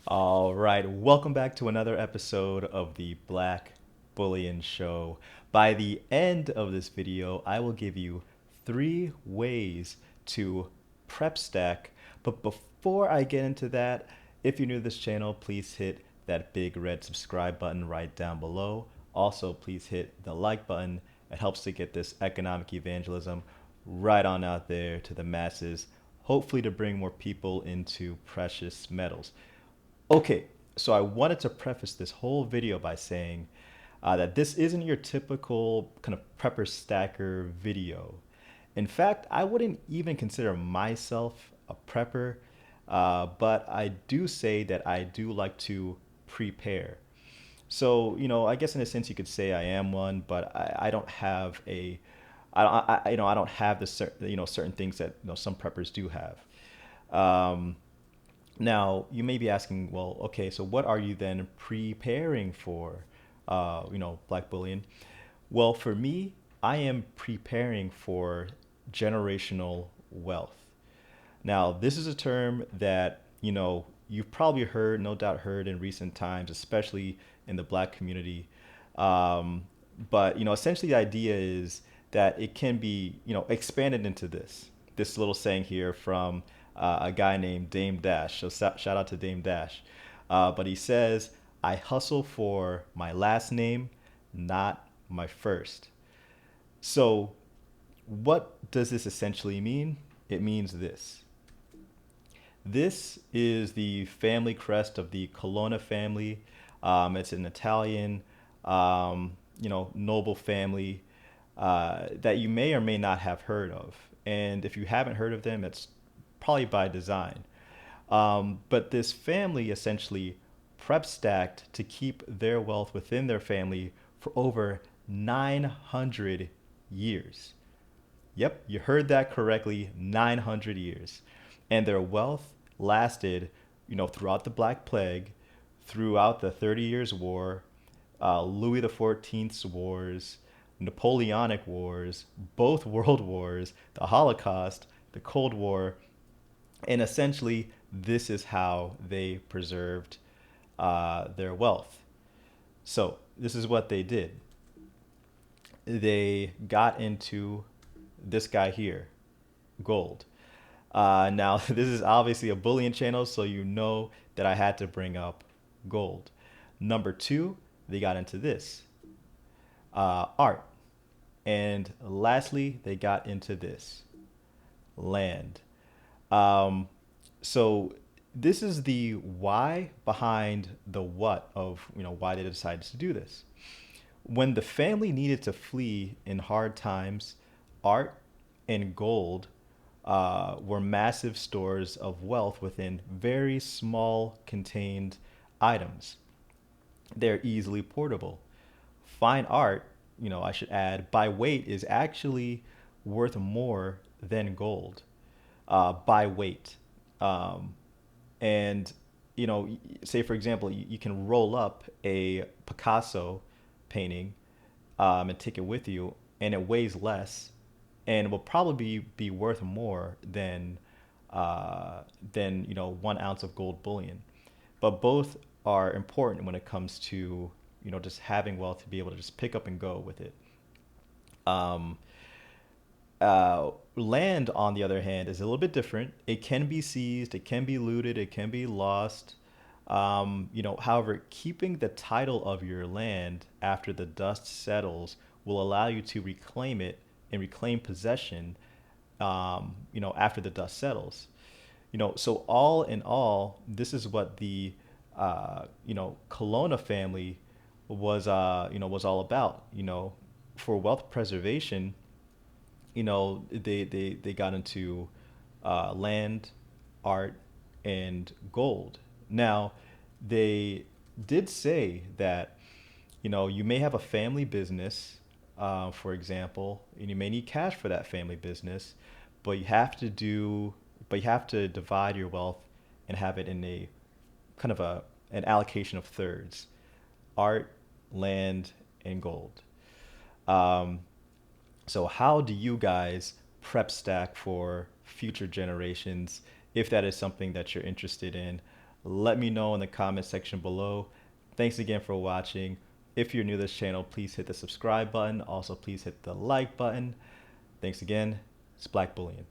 All right, welcome back to another episode of the Black Bullion Show. By the end of this video, I will give you 3 ways to prep stack. But before I get into that, if you're new to this channel, please hit that big red subscribe button right down below. Also, please hit the like button. It helps to get this economic evangelism right on out there to the masses, hopefully to bring more people into precious metals. Okay, so I wanted to preface this whole video by saying that this isn't your typical kind of prepper stacker video. In fact, I wouldn't even consider myself a prepper, but I do say that I do like to prepare. So, I guess in a sense you could say I am one, but I don't have I don't have the certain things that some preppers do have. Um, Now, you may be asking, well, okay, so what are you then preparing for, Black Bullion? Well, for me, I am preparing for generational wealth. Now, this is a term that, you've probably heard, no doubt heard in recent times, especially in the Black community. Um, but, essentially the idea is that it can be, expanded into this little saying here from a guy named Dame Dash. So shout out to Dame Dash. But he says, I hustle for my last name, not my first. So what does this essentially mean? It means this. This is the family crest of the Colonna family. It's an Italian, noble family that you may or may not have heard of. And if you haven't heard of them, it's probably by design. But this family essentially prep stacked to keep their wealth within their family for over 900 years. Yep, you heard that correctly, 900 years. And their wealth lasted, throughout the Black Plague, throughout the 30 Years' War, Louis XIV's wars, Napoleonic Wars, both World Wars, the Holocaust, the Cold War, and essentially this is how they preserved their wealth. So this is what they did. They got into this guy here, gold. Now, this is obviously a bullion channel, so you know that I had to bring up gold. Number two, they got into this, art. And lastly, they got into this, land. Um, so this is the why behind the what of, why they decided to do this. When the family needed to flee in hard times, art and gold were massive stores of wealth within very small contained items. They're easily portable. Fine art, I should add, by weight is actually worth more than gold by weight. Um, and, say for example, you can roll up a Picasso painting and take it with you, and it weighs less and will probably be worth more than 1 ounce of gold bullion. But both are important when it comes to just having wealth to be able to just pick up and go with it. Um, Land, on the other hand, is a little bit different. It can be seized, it can be looted, it can be lost. However, keeping the title of your land after the dust settles will allow you to reclaim it and reclaim possession, after the dust settles. So all in all, this is what the, Colonna family was all about. For wealth preservation, they got into land, art, and gold. Now, they did say that, you may have a family business, for example, and you may need cash for that family business, but you have to divide your wealth and have it in a kind of an allocation of thirds: art, land, and gold. Um, So, how do you guys prep stack for future generations if that is something that you're interested in? let me know in the comment section below. Thanks again for watching. If you're new to this channel, please hit the subscribe button. Also, please hit the like button. Thanks again. It's Black Bullion.